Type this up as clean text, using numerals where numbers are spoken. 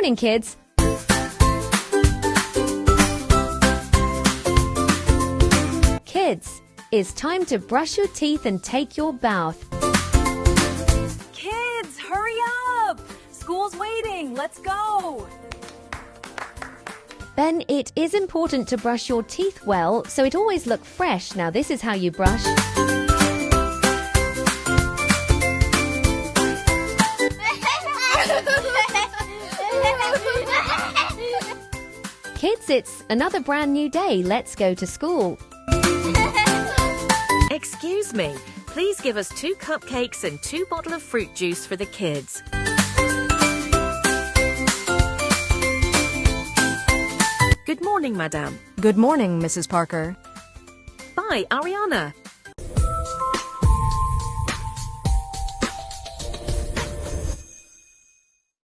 morning, kids. Kids, it's time to brush your teeth and take your bath. Kids, hurry up! School's waiting. Let's go. Ben, it is important to brush your teeth well, so it always looks fresh. Now, this is how you brush. Kids, it's another brand new day. Let's go to school. Excuse me. Please give us 2 cupcakes and 2 bottles of fruit juice for the kids. Good morning, Madame. Good morning, Mrs. Parker. Bye, Ariana.